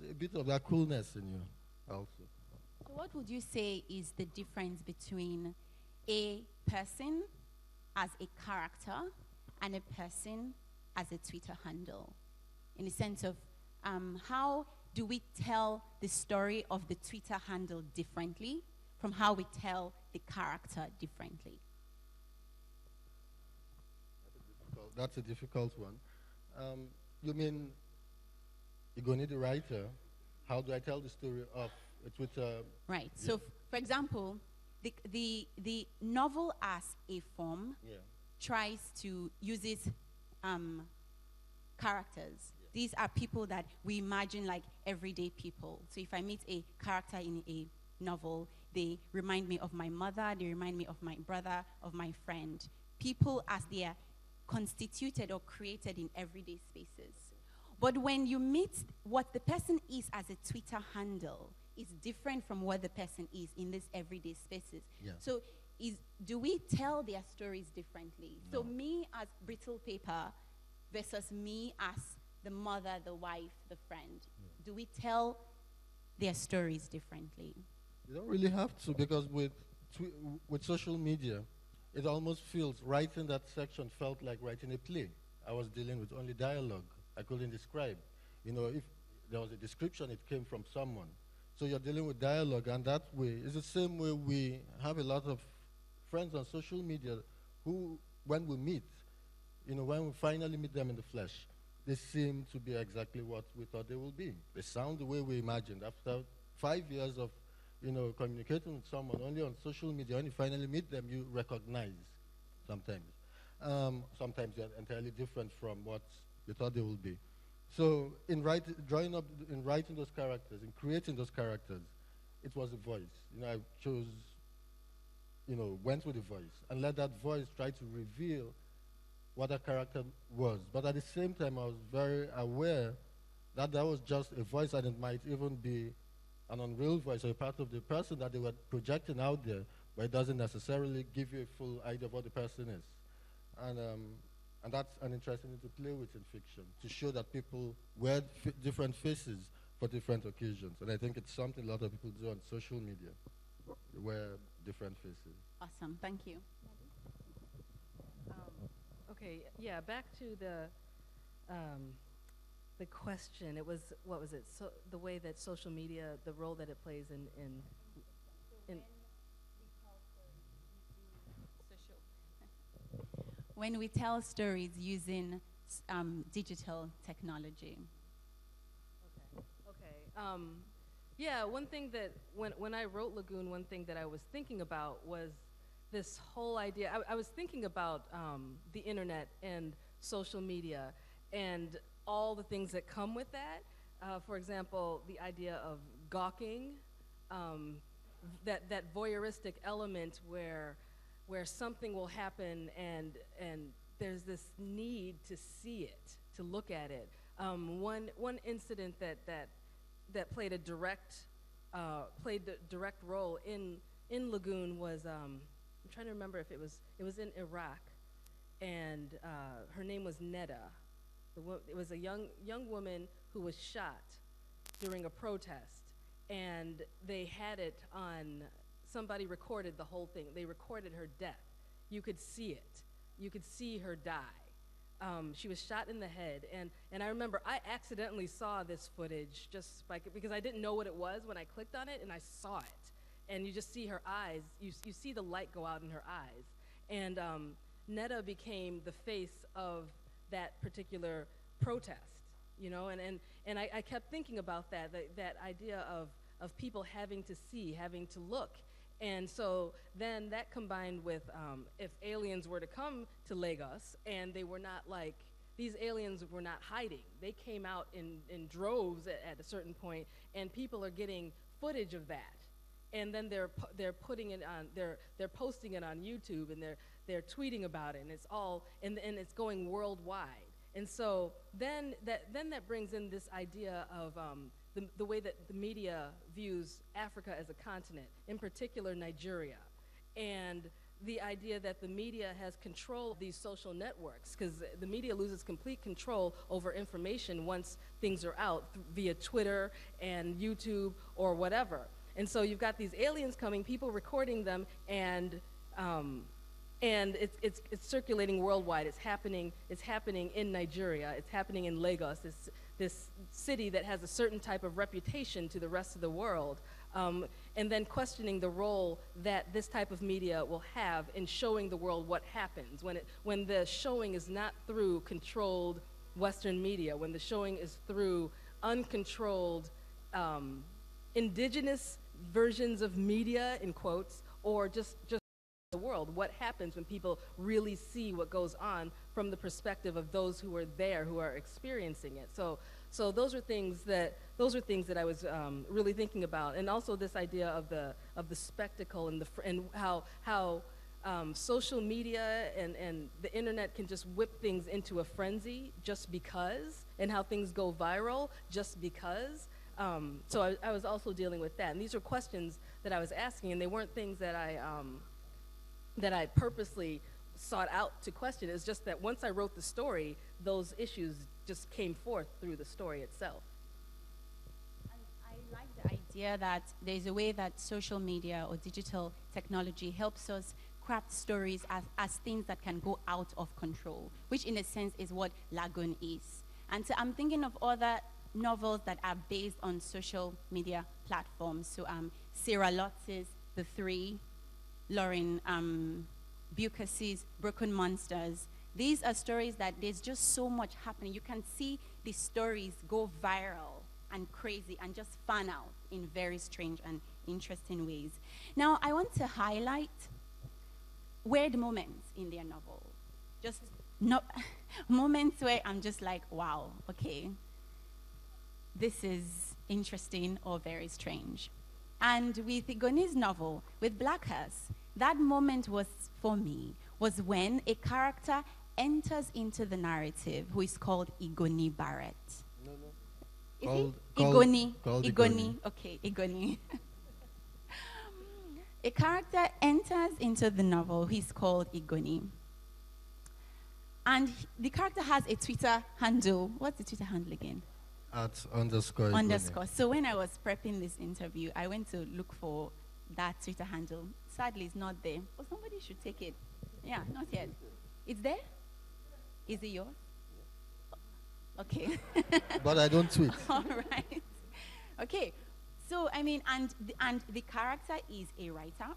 a bit of that coolness in you also. So what would you say is the difference between a person as a character and a person as a Twitter handle? In the sense of how do we tell the story of the Twitter handle differently from how we tell the character differently? That's a difficult one. You mean you're going to need a writer? How do I tell the story of a Twitter? Right. Yeah. So, for example, the novel as a form tries to uses characters. Yeah. These are people that we imagine like everyday people. So if I meet a character in a novel, they remind me of my mother, they remind me of my brother, of my friend. People as they are constituted or created in everyday spaces. But when you meet what the person is as a Twitter handle is different from what the person is in these everyday spaces. Yeah. So do we tell their stories differently? No. So me as Brittle Paper versus me as the mother, the wife, the friend. Yeah. Do we tell their stories differently? You don't really have to, because with social media, it almost feels, writing that section felt like writing a play. I was dealing with only dialogue. I couldn't describe. You know, if there was a description, it came from someone. So you're dealing with dialogue, and that way, it's the same way we have a lot of friends on social media who, when we meet, you know, when we finally meet them in the flesh, they seem to be exactly what we thought they would be. They sound the way we imagined. After 5 years of, you know, communicating with someone only on social media, when you finally meet them, you recognize sometimes. Sometimes they're entirely different from what you thought they would be. So in writing those characters, in creating those characters, it was a voice. You know, I chose, you know, went with a voice and let that voice try to reveal what that character was. But at the same time, I was very aware that that was just a voice, and it might even be an unreal voice or a part of the person that they were projecting out there, but it doesn't necessarily give you a full idea of what the person is. And that's an interesting thing to play with in fiction, to show that people wear different faces for different occasions. And I think it's something a lot of people do on social media. They wear different faces. Awesome, thank you. Okay, yeah, back to the question. It was, what was it? So the way that social media, the role that it plays in when we tell stories using digital technology. Okay. Yeah, one thing that when I wrote Lagoon, one thing that I was thinking about was this whole idea. I was thinking about the internet and social media and all the things that come with that. For example, the idea of gawking, that voyeuristic element where something will happen and there's this need to see it, to look at it. One incident that played the direct role in Lagoon was I'm trying to remember if it was in Iraq, and her name was Neda. It was a young woman who was shot during a protest, and they had it on. Somebody recorded the whole thing. They recorded her death. You could see it. You could see her die. She was shot in the head, and I remember I accidentally saw this footage just because I didn't know what it was when I clicked on it, and I saw it. And you just see her eyes. You see the light go out in her eyes. And Neda became the face of that particular protest, you know, and I kept thinking about that idea of people having to see, having to look. And so then that combined with if aliens were to come to Lagos, and they were not like, these aliens were not hiding. They came out in droves at a certain point, and people are getting footage of that. And then they're putting it on, they're posting it on YouTube, and they're tweeting about it, and it's all, and it's going worldwide. And so then that brings in this idea of the way that the media views Africa as a continent, in particular Nigeria. And the idea that the media has control of these social networks, because the media loses complete control over information once things are out via Twitter and YouTube or whatever. And so you've got these aliens coming, people recording them, and it's circulating worldwide. It's happening in Nigeria. It's happening in Lagos, this city that has a certain type of reputation to the rest of the world. And then questioning the role that this type of media will have in showing the world what happens when the showing is not through controlled Western media, when the showing is through uncontrolled indigenous versions of media, in quotes, or just the world. What happens when people really see what goes on from the perspective of those who are there, who are experiencing it? So those are things that I was really thinking about, and also this idea of the spectacle and how social media and the internet can just whip things into a frenzy just because, and how things go viral just because. So I was also dealing with that, and these are questions that I was asking, and they weren't things that I purposely sought out to question. It's just that once I wrote the story, those issues just came forth through the story itself. And I like the idea that there's a way that social media or digital technology helps us craft stories as things that can go out of control, which in a sense is what Lagoon is. And so I'm thinking of other novels that are based on social media platforms. So Sarah Lotz's The Three, Lauren Bukas's Broken Monsters. These are stories that there's just so much happening. You can see these stories go viral and crazy and just fan out in very strange and interesting ways. Now, I want to highlight weird moments in their novel. Just moments where I'm just like, wow, okay, this is interesting or very strange. And with Igoni's novel, with Black Hearse, that moment was, for me, was when a character enters into the narrative who is called Igoni Barrett. No. Is Called Igoni? Igoni. Okay, Igoni. A character enters into the novel who is called Igoni. And the character has a Twitter handle. What's the Twitter handle again? @_Igoni. Underscore. So when I was prepping this interview, I went to look for that Twitter handle. Sadly, it's not there. But somebody should take it. Yeah, not yet. It's there? Is it yours? Okay. But I don't tweet. All right. Okay. So, I mean, and the character is a writer.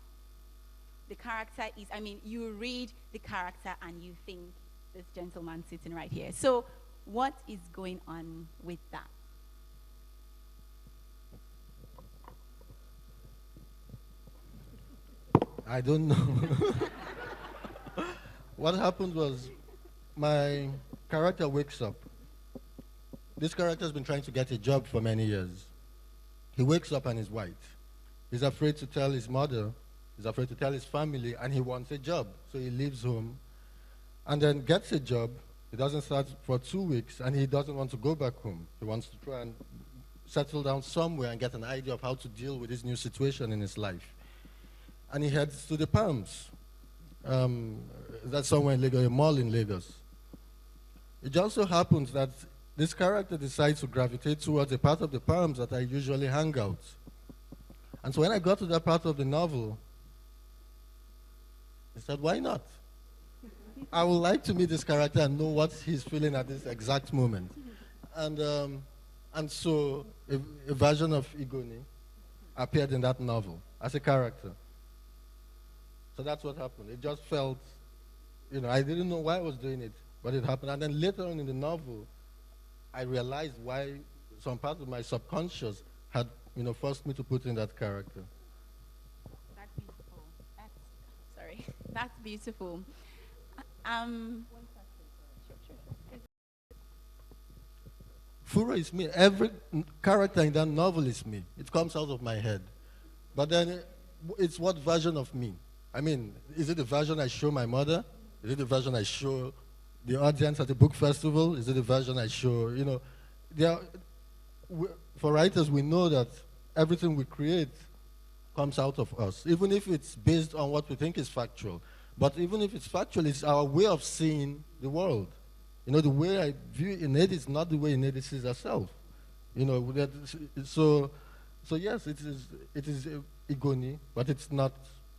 The character is, I mean, you read the character and you think this gentleman sitting right here. So, what is going on with that? I don't know. What happened was my character wakes up. This character has been trying to get a job for many years. He wakes up and is white. He's afraid to tell his mother, he's afraid to tell his family, and he wants a job. So he leaves home and then gets a job. He doesn't start for 2 weeks, and he doesn't want to go back home. He wants to try and settle down somewhere and get an idea of how to deal with this new situation in his life. And he heads to the Palms. That's somewhere in Lagos, a mall in Lagos. It just so happens that this character decides to gravitate towards a part of the Palms that I usually hang out. And so when I got to that part of the novel, I said, why not? I would like to meet this character and know what he's feeling at this exact moment. And so a version of Igoni appeared in that novel as a character. So that's what happened. It just felt, I didn't know why I was doing it, but it happened. And then later on in the novel, I realized why some part of my subconscious had, forced me to put in that character. That's beautiful. That's beautiful. Fura is me. Every character in that novel is me. It comes out of my head. But then it's what version of me? I mean, is it the version I show my mother? Is it the version I show the audience at the book festival? Is it the version I show, for writers, we know that everything we create comes out of us, even if it's based on what we think is factual. But even if it's factual, it's our way of seeing the world. You know, the way I view Inedi is not the way Inedi sees herself. You know, so yes, it is Igoni, but it's not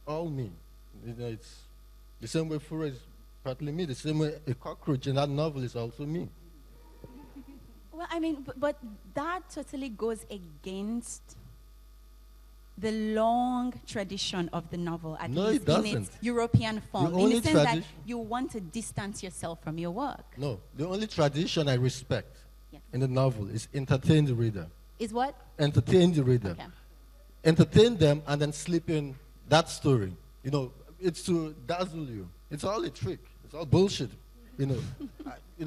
all me. You know, it's the same way Fura is partly me, the same way a cockroach in that novel is also me. Well, I mean, but that totally goes against the long tradition of the novel, at No, least it doesn't. in its European form, in only the sense that tradition- you want to distance yourself from your work. No, the only tradition I respect Yes. in the novel is entertain the reader. Is what? Entertain the reader. Okay. Entertain them and then slip in that story. You know, it's to dazzle you. It's all a trick. It's all bullshit. You know,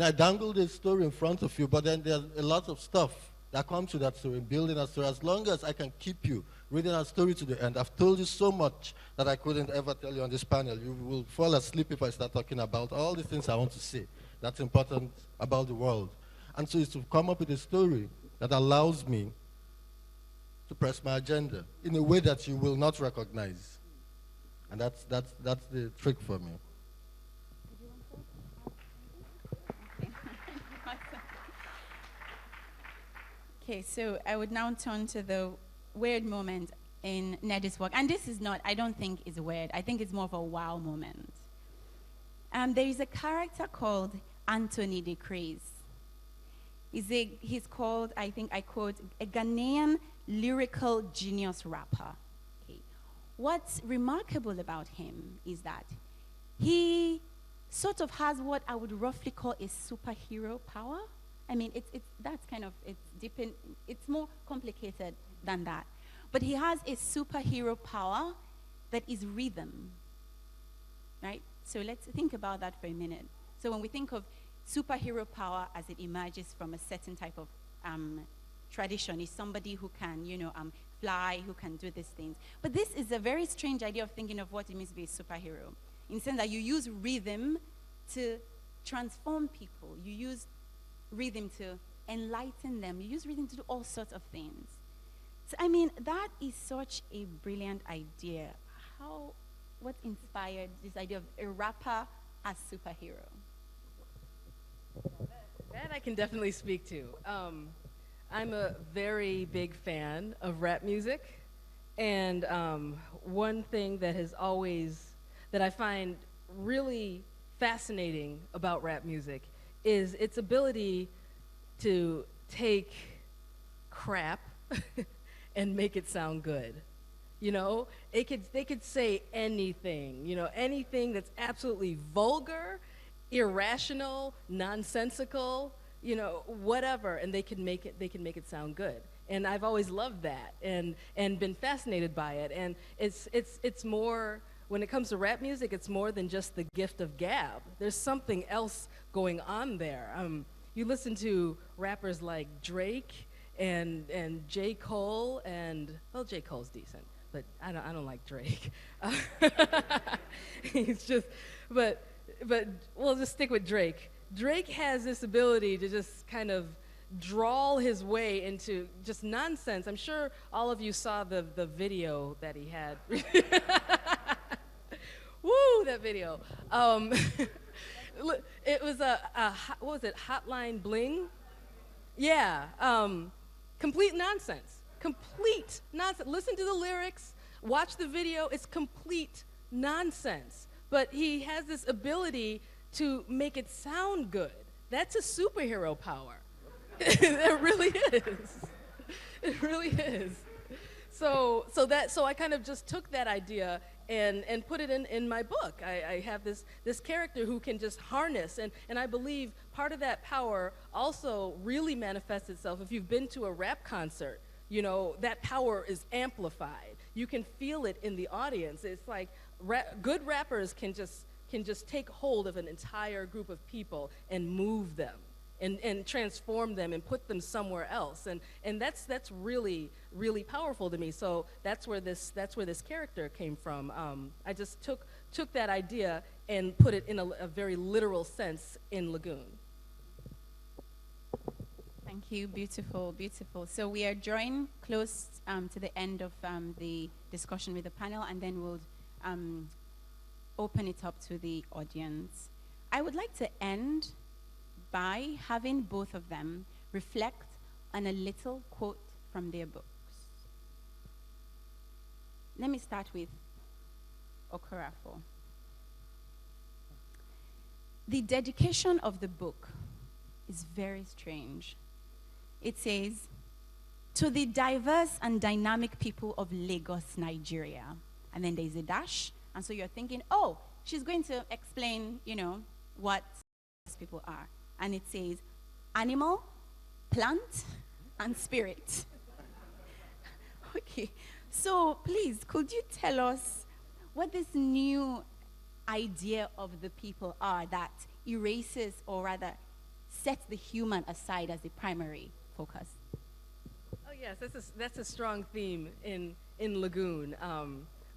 I dangle this story in front of you, but then there's a lot of stuff that comes to that story, building that story. As long as I can keep you reading that story to the end, I've told you so much that I couldn't ever tell you on this panel. You will fall asleep if I start talking about all the things I want to say that's important about the world. And so it's to come up with a story that allows me to press my agenda in a way that you will not recognize. And that's the trick for me. Okay, so I would now turn to the weird moment in Nedi's work. And this is not, I don't think is weird. I think it's more of a wow moment. There is a character called Anthony de Craze. He's called, I think I quote, a Ghanaian lyrical genius rapper. Okay. What's remarkable about him is that he sort of has what I would roughly call a superhero power. I mean, it's more complicated than that. But he has a superhero power that is rhythm, right? So let's think about that for a minute. So when we think of superhero power as it emerges from a certain type of tradition, is somebody who can, fly, who can do these things. But this is a very strange idea of thinking of what it means to be a superhero, in the sense that you use rhythm to transform people. You use rhythm to enlighten them. You use rhythm to do all sorts of things. So, I mean, that is such a brilliant idea. What inspired this idea of a rapper as superhero? That I can definitely speak to. I'm a very big fan of rap music, and one thing that I find really fascinating about rap music is its ability to take crap and make it sound good. You know, they could say anything, anything that's absolutely vulgar, irrational, nonsensical, whatever, and they can make it sound good. And I've always loved that and been fascinated by it. And it's more, when it comes to rap music, it's more than just the gift of gab. There's something else going on there. You listen to rappers like Drake and J. Cole, and J. Cole's decent, but I don't like Drake. He's just, but we'll just stick with Drake. Drake has this ability to just kind of drawl his way into just nonsense. I'm sure all of you saw the video that he had. Woo, that video. It was what was it, Hotline Bling? Yeah, complete nonsense. Complete nonsense. Listen to the lyrics, watch the video, it's complete nonsense. But he has this ability to make it sound good. That's a superhero power. It really is. It really is. So I kind of just took that idea and put it in my book. I have this character who can just harness, and I believe part of that power also really manifests itself. If you've been to a rap concert, that power is amplified. You can feel it in the audience. It's like good rappers can just take hold of an entire group of people and move them and transform them and put them somewhere else. And that's really, really powerful to me. So that's where this character came from. I just took that idea and put it in a very literal sense in Lagoon. Thank you. Beautiful, beautiful. So we are drawing close to the end of the discussion with the panel, and then we'll open it up to the audience. I would like to end by having both of them reflect on a little quote from their books. Let me start with Okorafo. The dedication of the book is very strange. It says, "To the diverse and dynamic people of Lagos, Nigeria." And then there's a dash. And so you're thinking, oh, she's going to explain, what these people are. And it says, animal, plant, and spirit. Okay. So please, could you tell us what this new idea of the people are that erases, or rather sets the human aside as the primary focus? Oh yes, that's a strong theme in Lagoon.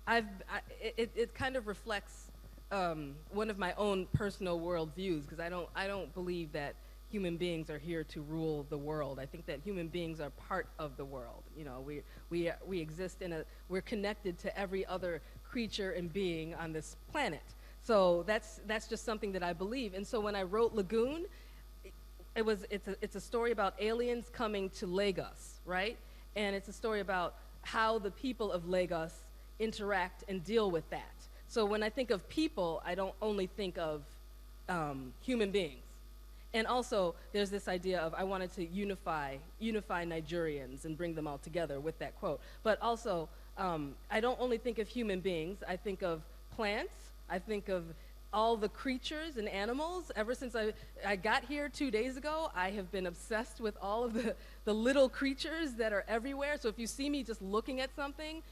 It kind of reflects one of my own personal worldviews, because I don't believe that human beings are here to rule the world. I think that human beings are part of the world. We exist we're connected to every other creature and being on this planet. So that's just something that I believe. And so when I wrote Lagoon, it's a story about aliens coming to Lagos, right? And it's a story about how the people of Lagos interact and deal with that. So when I think of people, I don't only think of human beings. And also, there's this idea of I wanted to unify Nigerians and bring them all together with that quote. But also, I don't only think of human beings, I think of plants, I think of all the creatures and animals. Ever since I got here 2 days ago, I have been obsessed with all of the little creatures that are everywhere. So if you see me just looking at something,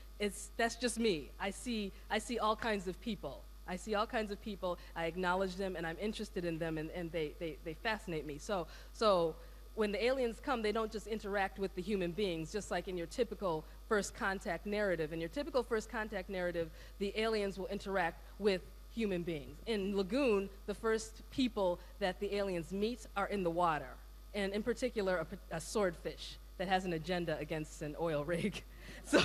that's just me. I see all kinds of people. I see all kinds of people, I acknowledge them, and I'm interested in them, and they fascinate me. So when the aliens come, they don't just interact with the human beings, just like in your typical first contact narrative. In your typical first contact narrative, the aliens will interact with human beings. In Lagoon, the first people that the aliens meet are in the water, and in particular, a swordfish that has an agenda against an oil rig. So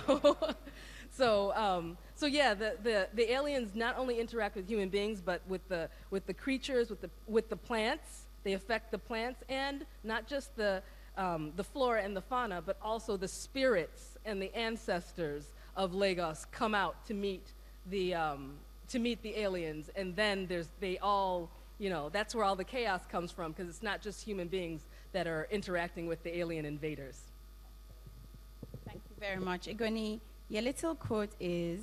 yeah, the aliens not only interact with human beings, but with the creatures, with the plants. They affect the plants, and not just the flora and the fauna, but also the spirits and the ancestors of Lagos come out to meet the aliens, and then that's where all the chaos comes from, because it's not just human beings that are interacting with the alien invaders. Thank you very much. Egoni, your little quote is,